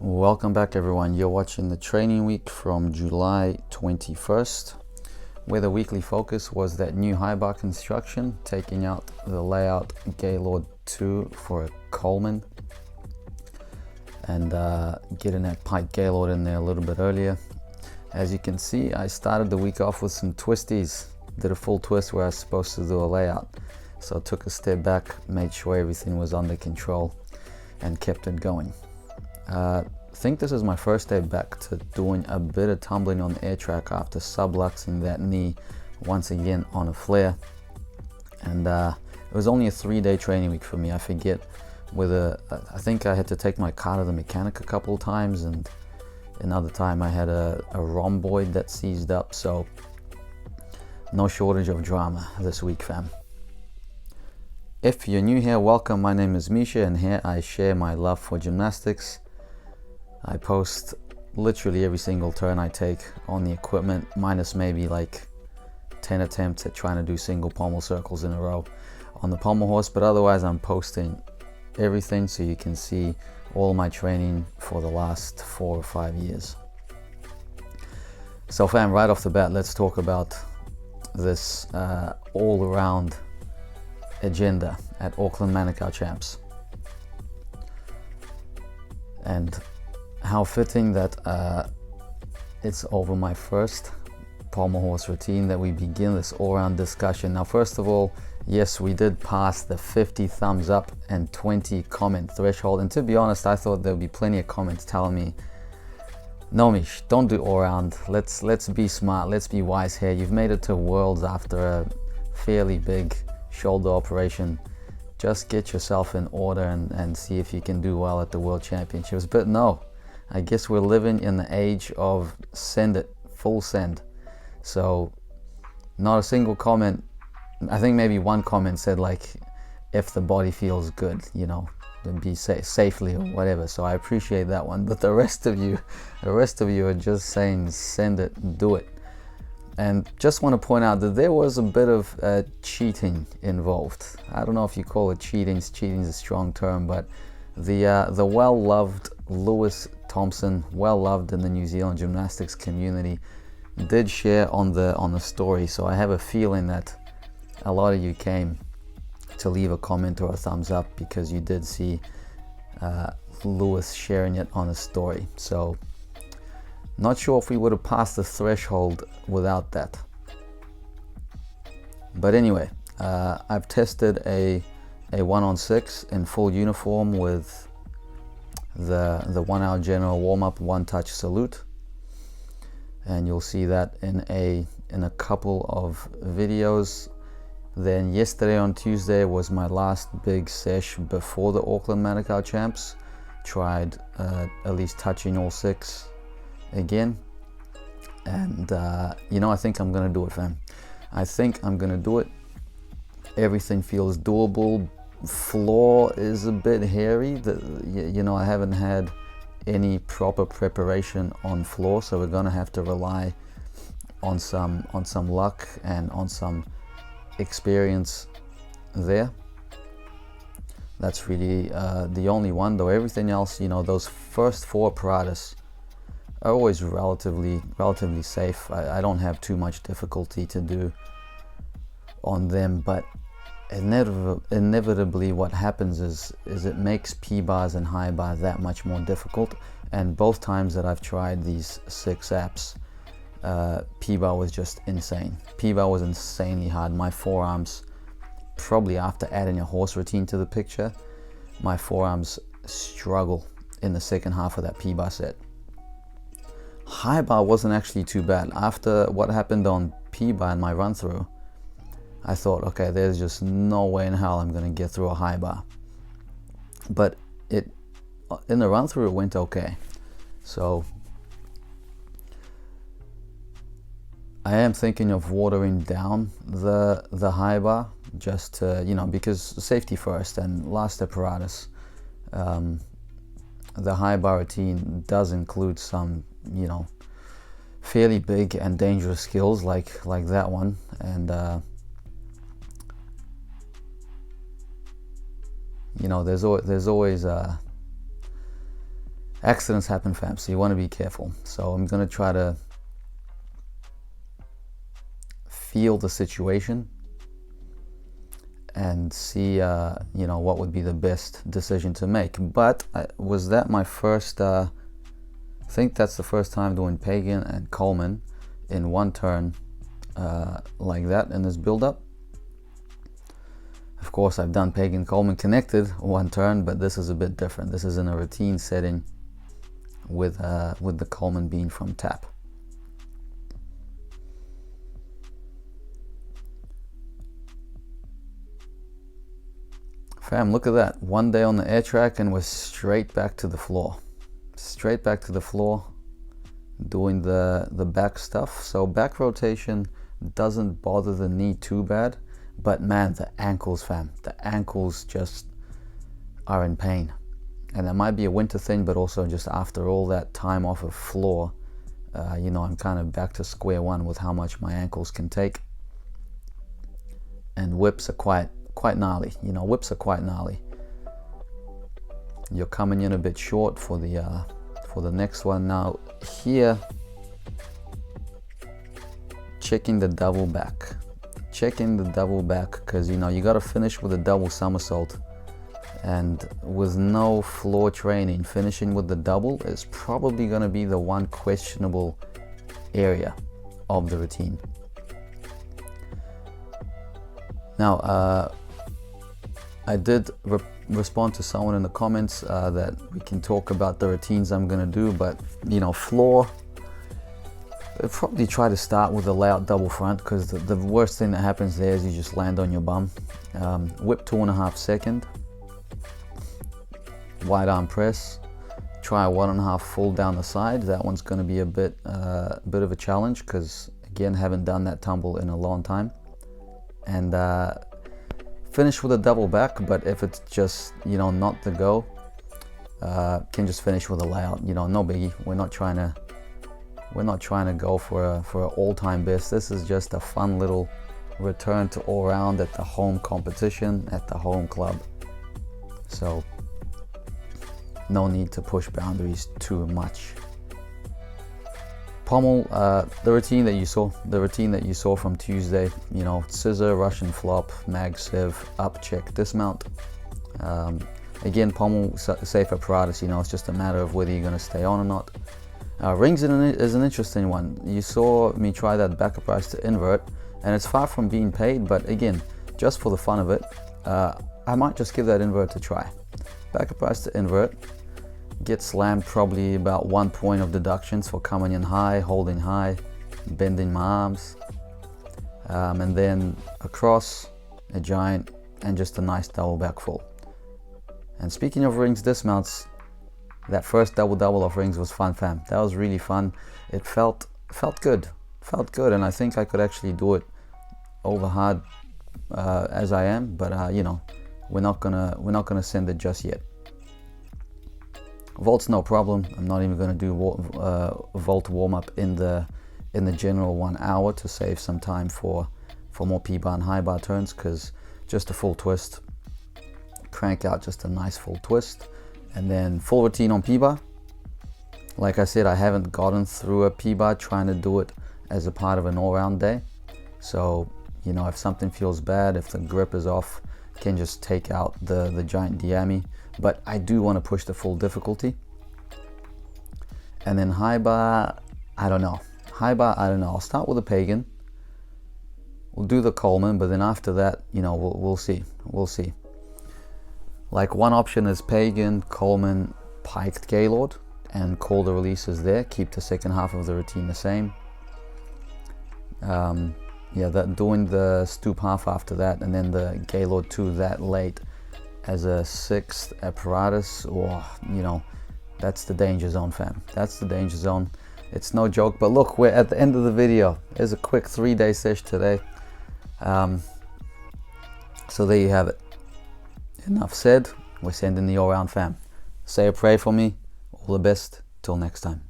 Welcome back everyone. You're watching the training week from July 21st, where the weekly focus was that new high bar construction, taking out the layout Gaylord 2 for a Coleman and getting that Pike Gaylord in there a little bit earlier. As you can see, I started the week off with some twisties, did a full twist where I was supposed to do a layout. So I took a step back, made sure everything was under control and kept it going. I think this is my first day back to doing a bit of tumbling on the air track after subluxing that knee once again on a flare. And it was only a 3-day training week for me. I forget whether, I think I had to take my car to the mechanic a couple of times, and another time I had a rhomboid that seized up, so no shortage of drama this week, fam. If you're new here, welcome. My name is Misha, and here I share my love for gymnastics. I post literally every single turn I take on the equipment, minus maybe like 10 attempts at trying to do single pommel circles in a row on the pommel horse, but otherwise I'm posting everything so you can see all my training for the last 4 or 5 years. So fam, right off the bat, let's talk about this all-around agenda at Auckland Manukau Champs. And how fitting that it's over my first pommel horse routine that we begin this all-round discussion. Now, first of all, yes, we did pass the 50 thumbs up and 20 comment threshold, and to be honest, I thought there would be plenty of comments telling me, no Mish, don't do all-round, let's be smart, let's be wise here. You've made it to Worlds after a fairly big shoulder operation. Just get yourself in order and see if you can do well at the World Championships. But no, I guess we're living in the age of send it, full send. So not a single comment. I think maybe one comment said like, if the body feels good, you know, then be safely or whatever. So I appreciate that one. But the rest of you are just saying send it, do it. And just want to point out that there was a bit of cheating involved. I don't know if you call it cheating. Cheating is a strong term, but the well-loved Lewis Thompson, well-loved in the New Zealand gymnastics community, did share on the story. So I have a feeling that a lot of you came to leave a comment or a thumbs up because you did see Lewis sharing it on a story. So not sure if we would have passed the threshold without that. But anyway, I've tested a 1-on-6 in full uniform with the 1 hour general warm-up, one touch salute, and you'll see that in a couple of videos. Then yesterday on Tuesday was my last big sesh before the Auckland Manukau Champs. Tried at least touching all 6 again, and I think I'm gonna do it, fam. I think I'm gonna do it. Everything feels doable. Floor is a bit hairy. I haven't had any proper preparation on floor, so we're gonna have to rely on some luck and on some experience there. That's really the only one, though. Everything else, those first 4 apparatus are always relatively safe. I don't have too much difficulty to do on them, but inevitably what happens is it makes P-bars and high bar that much more difficult. And both times that I've tried these 6 apps, P-bar was just insane. P-bar was insanely hard. My forearms, probably after adding a horse routine to the picture, my forearms struggle in the second half of that P-bar set. High bar wasn't actually too bad. After what happened on P-bar in my run through, I thought, okay, there's just no way in hell I'm gonna get through a high bar. But in the run through it went okay. So I am thinking of watering down the high bar just to, because safety first and last apparatus. The high bar routine does include some, fairly big and dangerous skills like that one, and there's always accidents happen, fam, so you want to be careful. So I'm going to try to feel the situation and see you know, what would be the best decision to make. But was that my first I think that's the first time doing Pagan and Coleman in one turn like that in this build-up. Of course, I've done Pagan Coleman connected one turn, but this is a bit different. This is in a routine setting with the Coleman being from tap. Fam, look at that. One day on the air track and we're straight back to the floor. Straight back to the floor, doing the back stuff. So back rotation doesn't bother the knee too bad, but man, the ankles, fam, the ankles just are in pain. And that might be a winter thing, but also just after all that time off of floor, you know, I'm kind of back to square one with how much my ankles can take. And whips are quite gnarly, you know, whips are quite gnarly. You're coming in a bit short for the next one. Now here, checking the double back, because you know, you got to finish with a double somersault, and with no floor training, finishing with the double is probably going to be the one questionable area of the routine. Now I did respond to someone in the comments that we can talk about the routines I'm gonna do, but you know, floor, I'd probably try to start with a layout double front, because the worst thing that happens there is you just land on your bum. Whip 2.5 second, wide arm press, try 1.5 full down the side. That one's gonna be a bit of a challenge, because again, haven't done that tumble in a long time. And finish with a double back, but if it's just, you know, not the go, can just finish with a layout, you know, no biggie. We're not trying to go for an all-time best. This is just a fun little return to all round at the home competition, at the home club. So no need to push boundaries too much. Pommel, the routine that you saw from Tuesday, you know, scissor, Russian flop, mag sieve, up, check, dismount. Again, pommel, safe apparatus, you know, it's just a matter of whether you're going to stay on or not. Rings is an interesting one. You saw me try that back apparatus to invert, and it's far from being paid, but again, just for the fun of it, I might just give that invert a try. Back apparatus to invert. Get slammed probably about 1 point of deductions for coming in high, holding high, bending my arms, and then across a giant and just a nice double back full. And speaking of rings dismounts, that first double of rings was fun, fam. That was really fun. It felt good, and I think I could actually do it over hard as I am, but you know, we're not gonna send it just yet. Vault's no problem. I'm not even going to do vault warm-up in the general 1 hour to save some time for more P-bar and high bar turns, because just a full twist, crank out just a nice full twist, and then full routine on P-bar. Like I said, I haven't gotten through a P-bar trying to do it as a part of an all-round day, so you know, if something feels bad, if the grip is off, can just take out the giant Diami. But I do want to push the full difficulty. And then high bar, I don't know. I'll start with a Pagan. We'll do the Coleman, but then after that, you know, we'll see. Like, one option is Pagan, Coleman, piked Gaylord, and call the releases there. Keep the second half of the routine the same. Yeah, that doing the stoop half after that, and then the Gaylord 2 that late as a 6th apparatus, or you know, that's the danger zone, fam. That's the danger zone. It's no joke. But look, we're at the end of the video. There's a quick 3-day sesh today. So there you have it. Enough said. We're sending the all round, fam. Say a prayer for me. All the best. Till next time.